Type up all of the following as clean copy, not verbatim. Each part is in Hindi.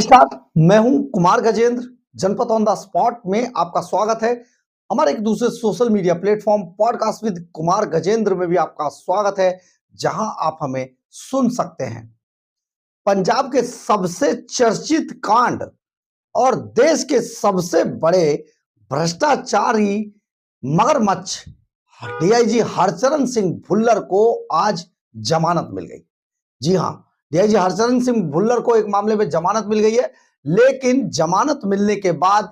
नमस्कार, मैं हूं कुमार गजेंद्र। जनपद ऑन द स्पॉट में आपका स्वागत है। हमारे एक दूसरे social media platform podcast with Kumar Gajendra में भी आपका स्वागत है, जहां आप हमें सुन सकते हैं। पंजाब के सबसे चर्चित कांड और देश के सबसे बड़े भ्रष्टाचारी मगरमच्छ डीआईजी हरचरण सिंह भुल्लर को आज जमानत मिल गई। जी हां, डीआईजी हरचरण सिंह भुल्लर को एक मामले में जमानत मिल गई है, लेकिन जमानत मिलने के बाद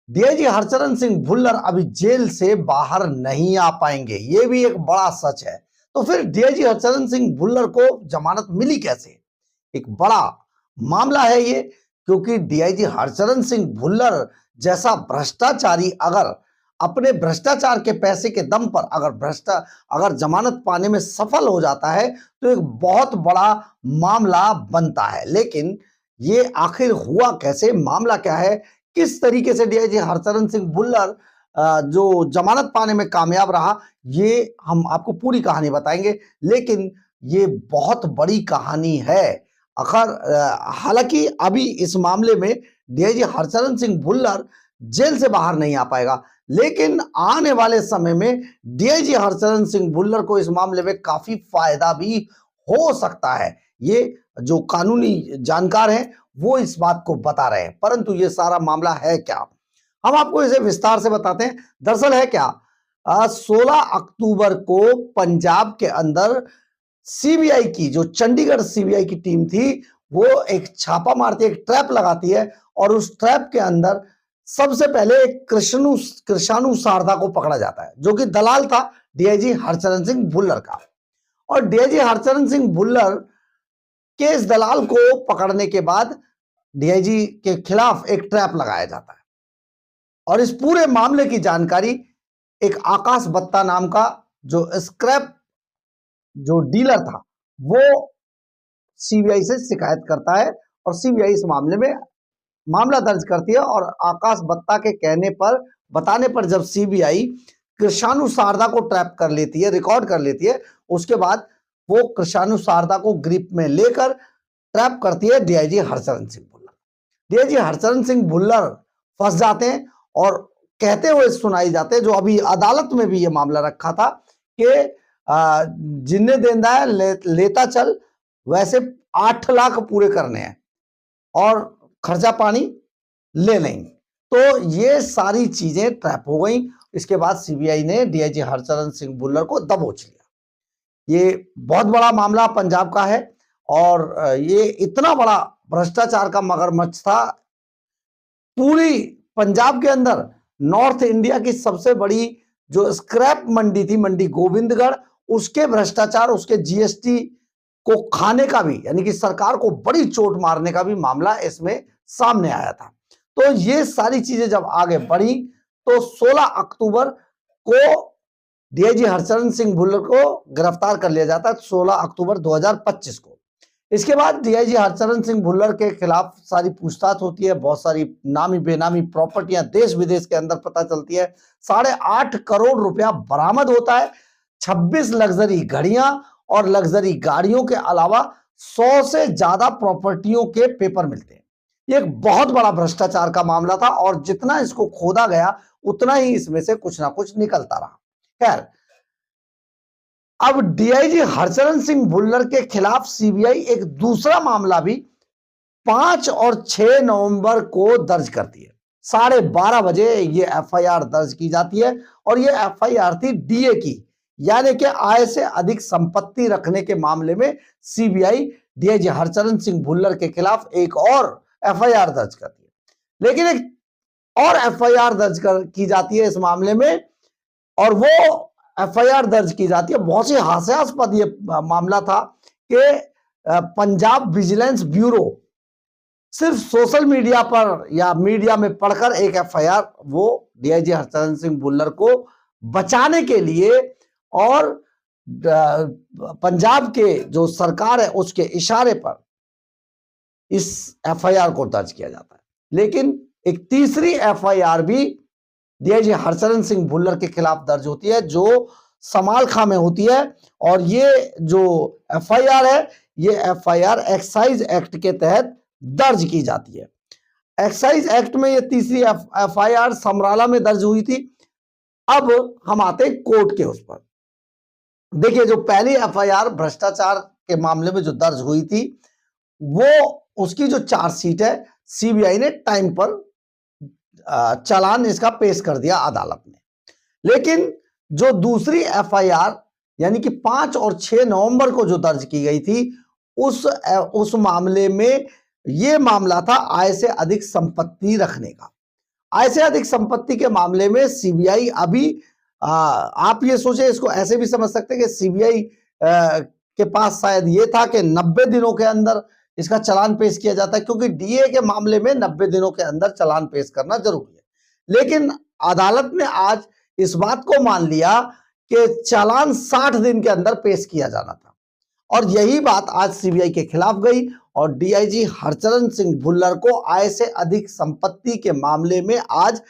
डीआईजी हरचरण सिंह भुल्लर अभी जेल से बाहर नहीं आ पाएंगे। यह भी एक बड़ा सच है। तो फिर डीआईजी हरचरण सिंह भुल्लर को जमानत मिली कैसे? एक बड़ा मामला है ये, क्योंकि डीआईजी हरचरण सिंह भुल्लर जैसा भ्रष्टाचारी अगर अपने भ्रष्टाचार के पैसे के दम पर अगर जमानत पाने में सफल हो जाता है तो एक बहुत बड़ा मामला बनता है। लेकिन ये आखिर हुआ कैसे, मामला क्या है, किस तरीके से डीआईजी हरचरण सिंह भुल्लर जो जमानत पाने में कामयाब रहा, ये हम आपको पूरी कहानी बताएंगे। लेकिन ये बहुत बड़ी कहानी है। हालांकि अभी इस मामले में डीआईजी हरचरण सिंह भुल्लर जेल से बाहर नहीं आ पाएगा, लेकिन आने वाले समय में डीआईजी हरचरण सिंह भुल्लर को इस मामले में काफी फायदा भी हो सकता है। ये जो कानूनी जानकार हैं वो इस बात को बता रहे हैं। परंतु ये सारा मामला है क्या, हम आपको इसे विस्तार से बताते हैं। दरअसल है क्या, 16 अक्टूबर को पंजाब के अंदर सीबीआई की, जो चंडीगढ़ सीबीआई की टीम थी, वो एक छापा मारती है, एक ट्रैप लगाती है, और उस ट्रैप के अंदर सबसे पहले एक कृषाणु सारदा को पकड़ा जाता है, जो कि दलाल था डीआईजी हरचरण सिंह भुल्लर का। और डीआईजी हरचरण सिंह भुल्लर के इस दलाल को पकड़ने के बाद डीआईजी के खिलाफ एक ट्रैप लगाया जाता है, और इस पूरे मामले की जानकारी एक आकाश बत्ता नाम का जो स्क्रैप जो डीलर था, वो सीबीआई से शिकायत करता है, और सीबीआई इस मामले में मामला दर्ज करती है। और आकाश बत्ता के बताने पर जब सीबीआई कृषाणु सारदा को ट्रैप कर लेती है, रिकॉर्ड कर लेती है, उसके बाद वो कृषाणु सारदा को ग्रिप में लेकर ट्रैप करती है डीआईजी हरचरण सिंह भुल्लर। डीआईजी हरचरण सिंह भुल्लर फंस जाते हैं और कहते हुए सुनाई जाते हैं, जो अभी अदालत में भी ये मामला रखा था कि जिन्ने देंदा है लेता चल, वैसे 8 लाख पूरे करने हैं और खर्चा पानी ले लेंगे। तो ये सारी चीजें ट्रैप हो गई। इसके बाद सीबीआई ने डीआईजी हरचरण सिंह भुल्लर को दबोच लिया। ये बहुत बड़ा मामला पंजाब का है, और ये इतना बड़ा भ्रष्टाचार का मगरमच्छ था। पूरी पंजाब के अंदर नॉर्थ इंडिया की सबसे बड़ी जो स्क्रैप मंडी थी, मंडी गोविंदगढ़, उसके भ्रष्टाचार, उसके जीएसटी को खाने का भी, यानी कि सरकार को बड़ी चोट मारने का भी मामला इसमें सामने आया था। तो ये सारी चीजें जब आगे बढ़ी तो 16 अक्टूबर को डीआईजी हरचरण सिंह भुल्लर को गिरफ्तार कर लिया जाता है, 16 अक्टूबर 2025 को। इसके बाद डीआईजी हरचरण सिंह भुल्लर के खिलाफ सारी पूछताछ होती है। बहुत सारी नामी बेनामी प्रॉपर्टियां देश विदेश के अंदर पता चलती है। 8.5 करोड़ रुपया बरामद होता है। 26 लग्जरी घड़ियां और लग्जरी गाड़ियों के अलावा 100 से ज्यादा प्रॉपर्टियों के पेपर मिलते हैं। ये एक बहुत बड़ा भ्रष्टाचार का मामला था, और जितना इसको खोदा गया उतना ही इसमें से कुछ ना कुछ निकलता रहा। खैर, अब डीआईजी हरचरण सिंह भुल्लर के खिलाफ सीबीआई एक दूसरा मामला भी 5 और 6 नवंबर को दर्ज करती है। 12:30 बजे ये एफआईआर दर्ज की जाती है, और ये एफआईआर थी डीए की, यानी कि आय से अधिक संपत्ति रखने के मामले में सीबीआई डीआईजी हरचरण सिंह भुल्लर के खिलाफ एक और एफआईआर दर्ज करती है। लेकिन एक और एफआईआर दर्ज की जाती है इस मामले में, और वो एफआईआर दर्ज की जाती है, बहुत ही हास्यास्पद ये मामला था कि पंजाब विजिलेंस ब्यूरो सिर्फ सोशल मीडिया पर या मीडिया में पढ़कर एक एफआईआर वो डीआईजी हरचरण सिंह भुल्लर को बचाने के लिए और पंजाब के जो सरकार है उसके इशारे पर इस एफआईआर को दर्ज किया जाता है। लेकिन एक तीसरी एफआईआर भी डीआईजी हरचरण सिंह भुल्लर के खिलाफ दर्ज होती है, जो समालखा में होती है। और ये जो एफआईआर है, ये एफआईआर एक्साइज एक्ट के तहत दर्ज की जाती है। एक्साइज एक्ट में ये तीसरी एफआईआर समराला में दर्ज हुई थी। अब हम आते हैं कोर्ट के उस पर। देखिए, जो पहली एफआईआर भ्रष्टाचार के मामले में जो दर्ज हुई थी, वो उसकी जो चार्जशीट है, सीबीआई ने टाइम पर चालान इसका पेश कर दिया अदालत ने। लेकिन जो दूसरी एफआईआर यानी कि 5 और 6 नवंबर को जो दर्ज की गई थी, उस मामले में यह मामला था आय से अधिक संपत्ति रखने का। आय से अधिक संपत्ति के मामले में सीबीआई अभी आप ये सोचे, इसको ऐसे भी समझ सकते हैं कि सीबीआई के पास शायद ये था कि 90 दिनों के अंदर इसका चालान पेश किया जाता है, क्योंकि डीए के मामले में 90 दिनों के अंदर चालान पेश करना जरूरी है। लेकिन अदालत ने आज इस बात को मान लिया कि चालान 60 दिन के अंदर पेश किया जाना था, और यही बात आज सीबीआई के खिलाफ गई और डीआईजी हरचरण सिंह भुल्लर को आय से अधिक संपत्ति के मामले में आज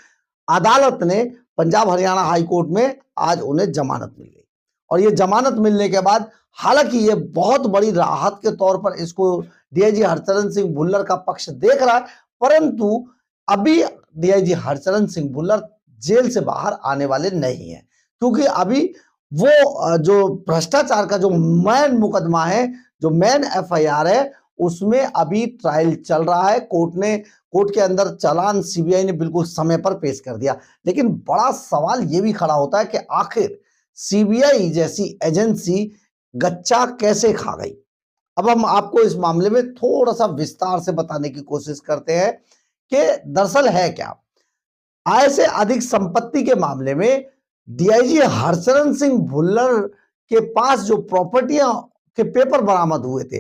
अदालत ने पंजाब हरियाणा हाई कोर्ट में आज उन्हें जमानत मिल गई। और ये जमानत मिलने के बाद, हालांकि ये बहुत बड़ी राहत के तौर पर इसको डीआईजी हरचरण सिंह भुल्लर का पक्ष देख रहा है, परंतु अभी डीआईजी हरचरण सिंह भुल्लर जेल से बाहर आने वाले नहीं है, क्योंकि अभी वो जो भ्रष्टाचार का जो मेन मुकदमा है, जो मेन एफआईआर है, उसमें अभी ट्रायल चल रहा है। कोर्ट के अंदर चालान सीबीआई ने बिल्कुल समय पर पेश कर दिया। लेकिन बड़ा सवाल यह भी खड़ा होता है कि आखिर सीबीआई जैसी एजेंसी गच्चा कैसे खा गई। अब हम आपको इस मामले में थोड़ा सा विस्तार से बताने की कोशिश करते हैं कि दरअसल है क्या। आय से अधिक संपत्ति के मामले में डीआईजी हरचरण सिंह भुल्लर के पास जो प्रॉपर्टियां के पेपर बरामद हुए थे,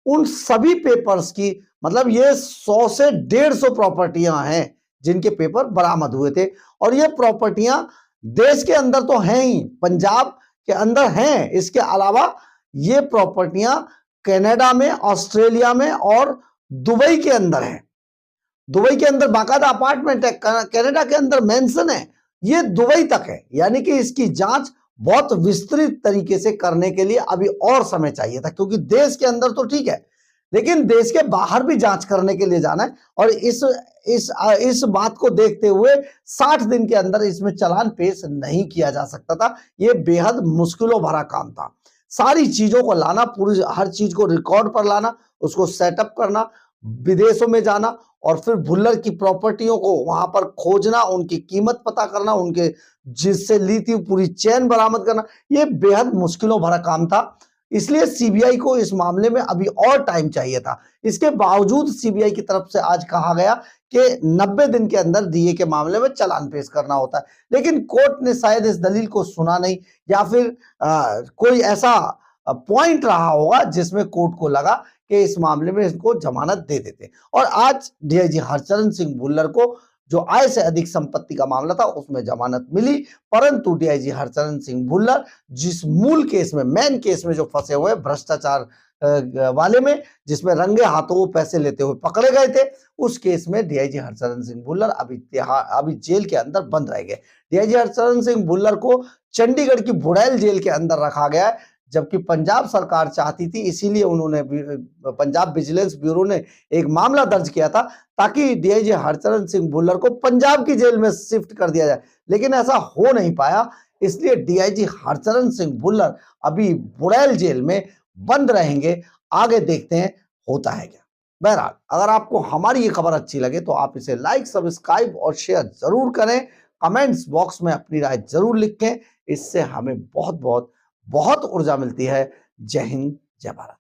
उन सभी पेपर्स की, मतलब ये 100 से 150 प्रॉपर्टियां हैं जिनके पेपर बरामद हुए थे। और ये प्रॉपर्टियां देश के अंदर तो हैं ही, पंजाब के अंदर हैं, इसके अलावा ये प्रॉपर्टियां कनाडा में, ऑस्ट्रेलिया में और दुबई के अंदर है। दुबई के अंदर बाकायदा अपार्टमेंट है, कनाडा के अंदर मेंशन है, ये दुबई तक है। यानी कि इसकी जांच बहुत विस्तृत तरीके से करने के लिए अभी और समय चाहिए था, क्योंकि देश के अंदर तो ठीक है, लेकिन देश के बाहर भी जांच करने के लिए जाना है। और इस बात को देखते हुए 60 दिन के अंदर इसमें चालान पेश नहीं किया जा सकता था। यह बेहद मुश्किलों भरा काम था। सारी चीजों को लाना, पूरी हर चीज को रिकॉर्ड पर लाना, उसको सेटअप करना, विदेशों में जाना और फिर भुल्लर की प्रॉपर्टियों को वहां पर खोजना, उनकी कीमत पता करना, उनके जिससे ली थी पूरी चेन बरामद करना, यह बेहद मुश्किलों भरा काम था। इसलिए सीबीआई को इस मामले में अभी और टाइम चाहिए था। इसके बावजूद सीबीआई की तरफ से आज कहा गया कि 90 दिन के अंदर डीए के मामले में चालान पेश करना होता है। लेकिन कोर्ट ने शायद इस दलील को सुना नहीं, या फिर कोई ऐसा पॉइंट रहा होगा जिसमें कोर्ट को लगा कि इस मामले में इसको जमानत दे देते। और आज डीआईजी हरचरण सिंह भुल्लर को जो आय से अधिक संपत्ति का मामला था उसमें जमानत मिली, परंतु डीआईजी हरचरण सिंह भुल्लर जिस मूल केस में, मेन केस में जो फंसे हुए भ्रष्टाचार वाले में, जिसमें रंगे हाथों वो पैसे लेते हुए पकड़े गए थे, उस केस में डीआईजी हरचरण सिंह भुल्लर अभी जेल के अंदर बंद रह गए। डीआईजी हरचरण सिंह भुल्लर को चंडीगढ़ की बुड़ैल जेल के अंदर रखा गया है, जबकि पंजाब सरकार चाहती थी, इसीलिए उन्होंने पंजाब विजिलेंस ब्यूरो ने एक मामला दर्ज किया था ताकि डीआईजी हरचरण सिंह भुल्लर को पंजाब की जेल में शिफ्ट कर दिया जाए। लेकिन ऐसा हो नहीं पाया, इसलिए डीआईजी हरचरण सिंह भुल्लर अभी बुड़ैल जेल में बंद रहेंगे। आगे देखते हैं होता है क्या। बहरहाल, अगर आपको हमारी ये खबर अच्छी लगे तो आप इसे लाइक, सब्सक्राइब और शेयर जरूर करें। कमेंट्स बॉक्स में अपनी राय जरूर लिखें, इससे हमें बहुत ऊर्जा मिलती है। जय हिंद, जय भारत।